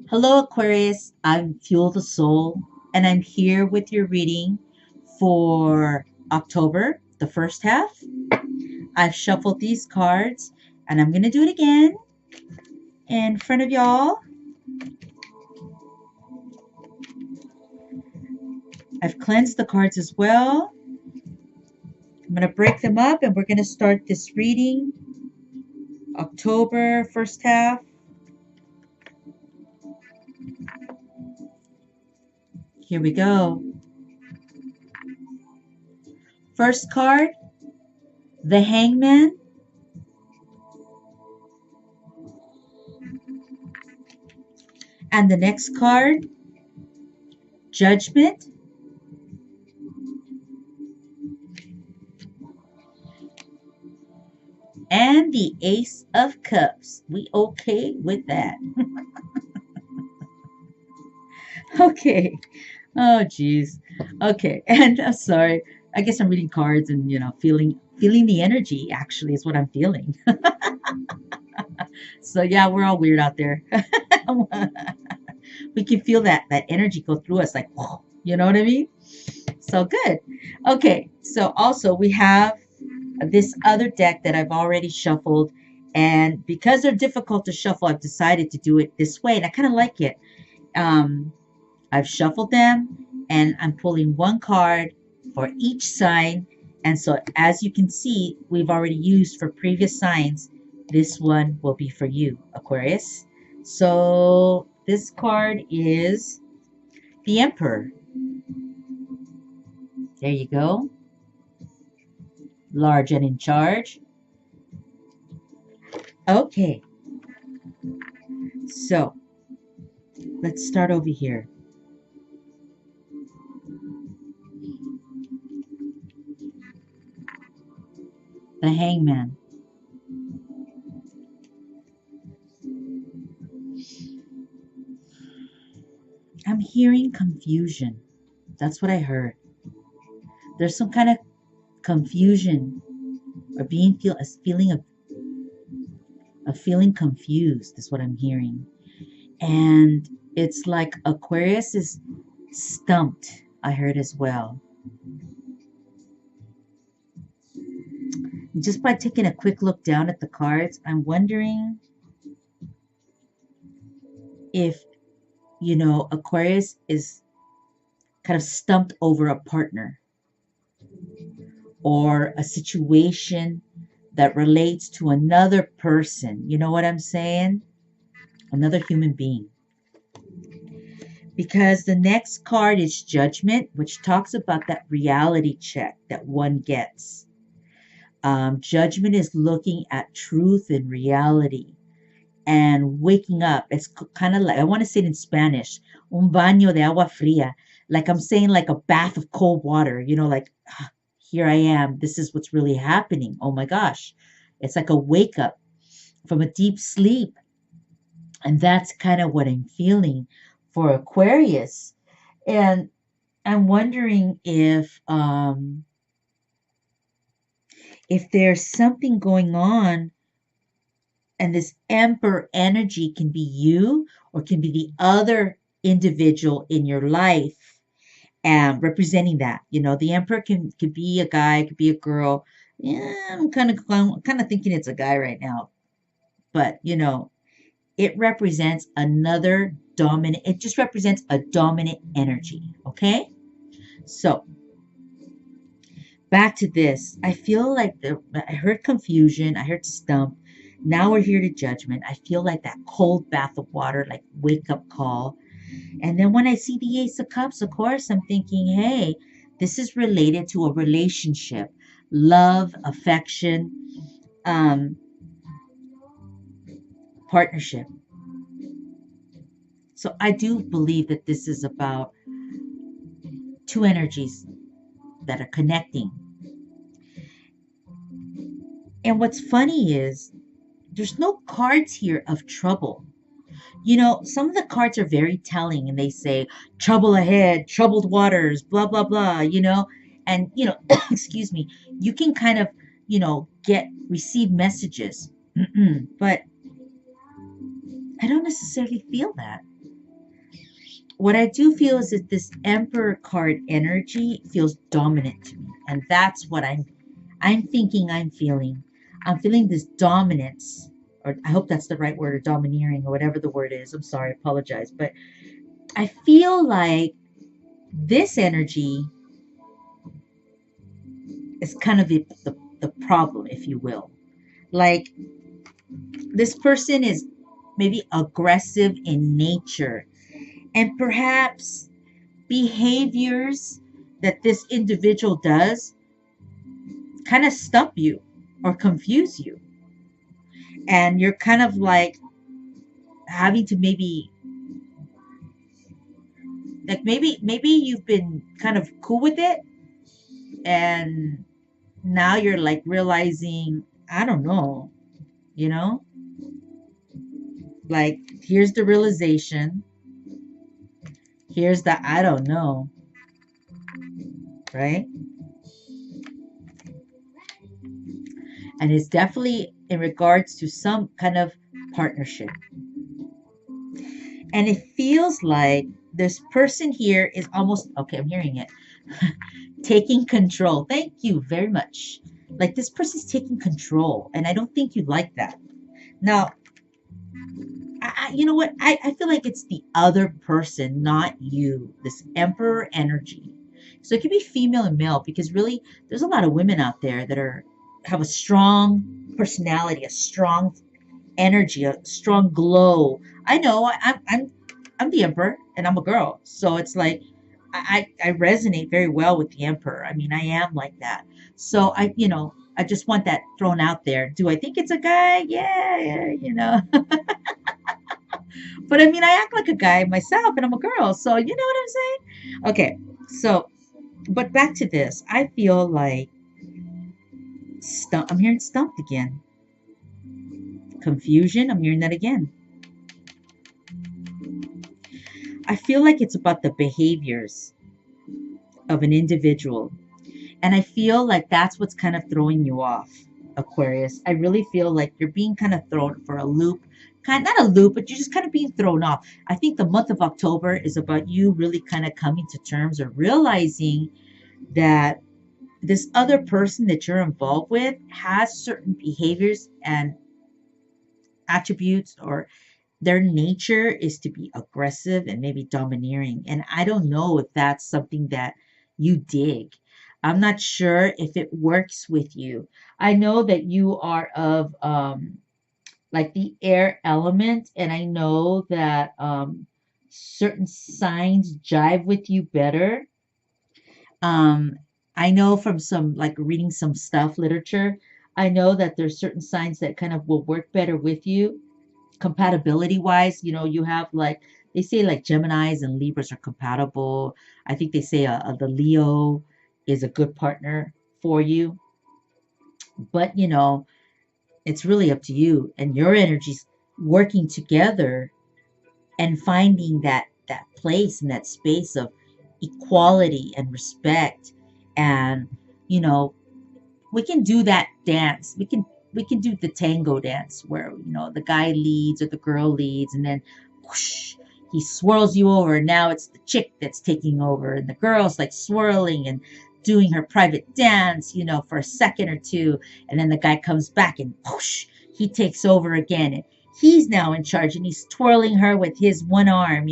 Hello, Aquarius. I'm Fuel the Soul, and I'm here with your reading for October, the first half. I've shuffled these cards, and I'm going to do it again in front of y'all. I've cleansed the cards as well. I'm going to break them up, and we're going to start this reading October, first half. Here we go. First card, the Hangman. And the next card, Judgment. And the Ace of Cups. We okay with that? Okay. Oh, geez. Okay. And I'm sorry. I guess I'm reading cards and feeling the energy. Actually, is what I'm feeling. So yeah, we're all weird out there. We can feel that energy go through us, like whoa, you know what I mean? So good. Okay. So also we have this other deck that I've already shuffled, and because they're difficult to shuffle, I've decided to do it this way, and I kind of like it. Um, I've shuffled them, and I'm pulling one card for each sign. And so, as you can see, we've already used for previous signs. This one will be for you, Aquarius. So, this card is the Emperor. There you go. Large and in charge. Okay, so let's start over here. The Hangman. I'm hearing confusion. That's what I heard. There's some kind of confusion or a feeling of feeling confused is what I'm hearing. And it's like Aquarius is stumped, I heard as well. Just by taking a quick look down at the cards, I'm wondering if, Aquarius is kind of stumped over a partner or a situation that relates to another person. You know what I'm saying? Another human being. Because the next card is Judgment, which talks about that reality check that one gets. Judgment is looking at truth and reality and waking up. It's kind of like, I want to say it in Spanish, un baño de agua fría. Like I'm saying, like a bath of cold water, like, here I am. This is what's really happening. Oh my gosh. It's like a wake up from a deep sleep. And that's kind of what I'm feeling for Aquarius. And I'm wondering if there's something going on, and this Emperor energy can be you or can be the other individual in your life and representing that. The Emperor could be a guy, could be a girl. Yeah, I'm kind of thinking it's a guy right now. But it represents another dominant, it just represents a dominant energy. Okay? So back to this. I feel like I heard confusion, I heard stump. Now we're here to Judgment. I feel like that cold bath of water, like wake up call. And then when I see the Ace of Cups, of course, I'm thinking, hey, this is related to a relationship, love, affection, um, partnership. So I do believe that this is about two energies that are connecting. And what's funny is there's no cards here of trouble. Some of the cards are very telling and they say trouble ahead, troubled waters, blah, blah, blah, and, excuse me, you can kind of, receive messages. But I don't necessarily feel that. what I do feel is that this Emperor card energy feels dominant to me, and that's what I'm thinking, I'm feeling. I'm feeling this dominance, or I hope that's the right word, or domineering, or whatever the word is. I'm sorry, I apologize, but I feel like this energy is kind of the problem, if you will. Like, this person is maybe aggressive in nature, and perhaps behaviors that this individual does kind of stump you or confuse you. And you're kind of like having to maybe you've been kind of cool with it, and now you're like realizing, I don't know, you know, like here's the realization, here's the I don't know, right? And it's definitely in regards to some kind of partnership. And it feels like this person here is almost, okay, I'm hearing it, taking control. Thank you very much. Like, this person's taking control, and I don't think you like that. Now, you know what? I feel like it's the other person, not you. This Emperor energy. So it could be female and male, because really, there's a lot of women out there that have a strong personality, a strong energy, a strong glow. I know I'm the Emperor, and I'm a girl, so it's like I resonate very well with the Emperor. I mean, I am like that. So I just want that thrown out there. Do I think it's a guy? Yeah, yeah. But I mean, I act like a guy myself, and I'm a girl, so you know what I'm saying? Okay, so but back to this. I feel like I'm hearing stumped again. Confusion. I'm hearing that again. I feel like it's about the behaviors of an individual. And I feel like that's what's kind of throwing you off, Aquarius. I really feel like you're being kind of thrown for a loop. Not a loop, but you're just kind of being thrown off. I think the month of October is about you really kind of coming to terms or realizing that this other person that you're involved with has certain behaviors and attributes, or their nature is to be aggressive and maybe domineering. And I don't know if that's something that you dig. I'm not sure if it works with you. I know that you are of like the air element, and I know that certain signs jive with you better. Um, I know from some like reading some stuff, literature, I know that there's certain signs that kind of will work better with you compatibility wise. You have like, they say like Geminis and Libras are compatible. I think they say the Leo is a good partner for you, but it's really up to you and your energies working together and finding that place and that space of equality and respect. And you know we can do that dance. We can do the tango dance where the guy leads or the girl leads, and then whoosh, he swirls you over, and now it's the chick that's taking over, and the girl's like swirling and doing her private dance, for a second or two, and then the guy comes back and whoosh, he takes over again, and he's now in charge, and he's twirling her with his one arm,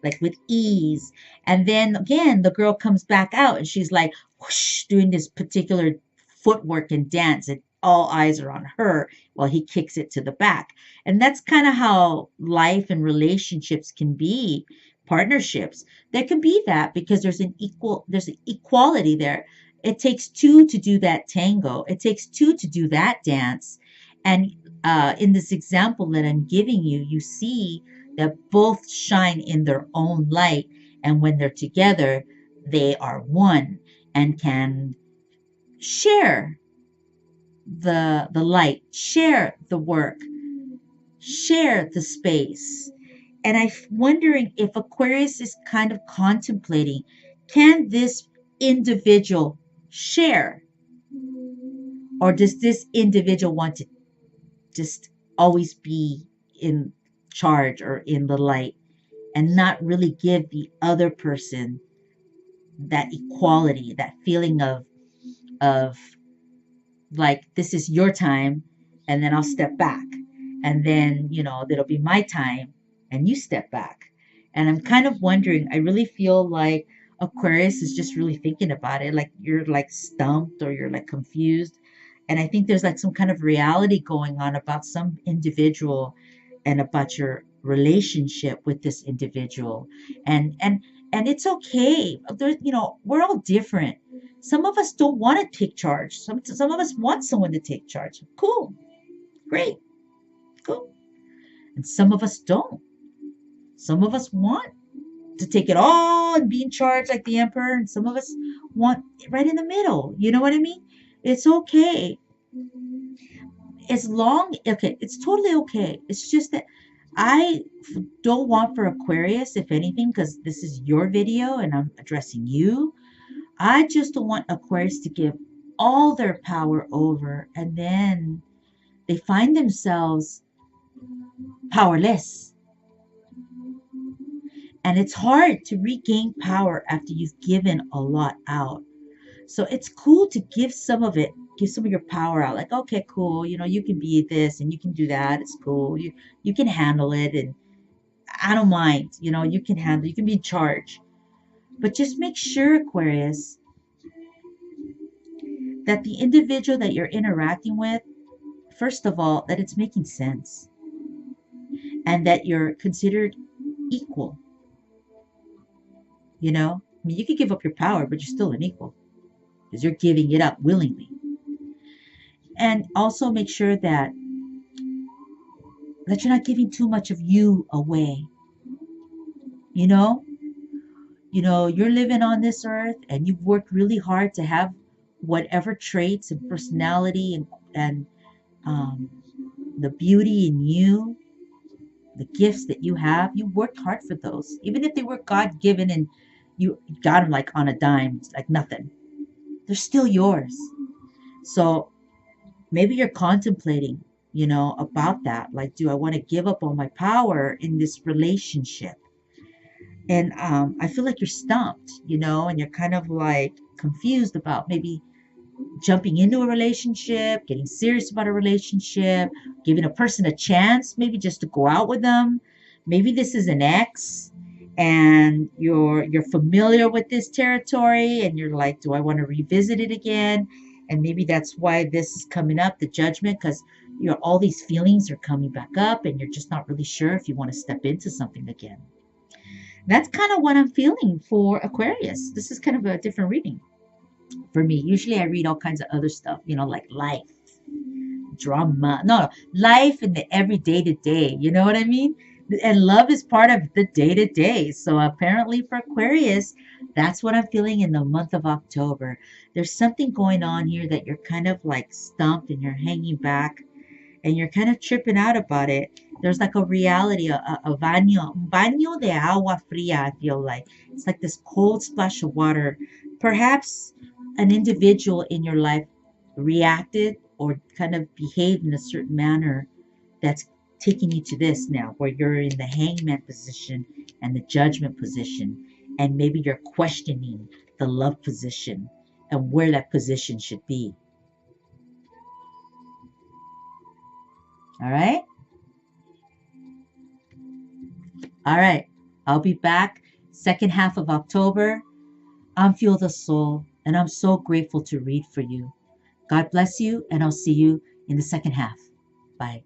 like with ease. And then again, the girl comes back out, and she's like whoosh, doing this particular footwork and dance, and all eyes are on her while he kicks it to the back. And that's kind of how life and relationships can be, partnerships. There can be that because there's an equality there. It takes two to do that tango. It takes two to do that dance. And in this example that I'm giving you, you see that both shine in their own light. And when they're together, they are one and can share the light, share the work, share the space. And I'm wondering if Aquarius is kind of contemplating, can this individual share, or does this individual want to just always be in charge or in the light? and not really give the other person that equality, that feeling of like, this is your time, and then I'll step back, and then it'll be my time and you step back. And I'm kind of wondering, I really feel like Aquarius is just really thinking about it, like you're like stumped or you're like confused. And I think there's like some kind of reality going on about some individual and about your relationship with this individual. And it's okay. There, we're all different. Some of us don't want to take charge. Some of us want someone to take charge. Cool, great, cool. And some of us don't. Some of us want to take it all and be in charge like the emperor, and some of us want right in the middle. You know what I mean? It's okay. As long, okay, it's totally okay. It's just that I don't want for Aquarius, if anything, because this is your video and I'm addressing you. I just don't want Aquarius to give all their power over and then they find themselves powerless. And it's hard to regain power after you've given a lot out. So it's cool to give some of it, give some of your power out. Like, okay, cool, you can be this and you can do that. It's cool. You can handle it, and I don't mind. You can handle, you can be in charge. But just make sure, Aquarius, that the individual that you're interacting with, first of all, that it's making sense and that you're considered equal. I mean, you could give up your power, but you're still an equal because you're giving it up willingly. And also make sure that you're not giving too much of you away. You know, you're living on this earth and you've worked really hard to have whatever traits and personality and the beauty in you, the gifts that you have. You worked hard for those, even if they were God given and you got them like on a dime, like nothing. They're still yours. So maybe you're contemplating, about that. Like, do I want to give up all my power in this relationship? And I feel like you're stumped, and you're kind of like confused about maybe jumping into a relationship, getting serious about a relationship, giving a person a chance, maybe just to go out with them. Maybe this is an ex and you're familiar with this territory and you're like, do I want to revisit it again? And maybe that's why this is coming up, the judgment, because all these feelings are coming back up and you're just not really sure if you want to step into something again. That's kind of what I'm feeling for Aquarius. This is kind of a different reading for me. Usually I read all kinds of other stuff, like life, drama. No, life in the everyday to day. You know what I mean? And love is part of the day to day. So apparently for Aquarius, that's what I'm feeling in the month of October. There's something going on here that you're kind of like stumped and you're hanging back and you're kind of tripping out about it. There's like a reality, a baño de agua fría, I feel like. It's like this cold splash of water. Perhaps an individual in your life reacted or kind of behaved in a certain manner that's taking you to this now, where you're in the hangman position and the judgment position. And maybe you're questioning the love position and where that position should be. All right? All right. I'll be back second half of October. I'm Fuel the Soul, and I'm so grateful to read for you. God bless you, and I'll see you in the second half. Bye.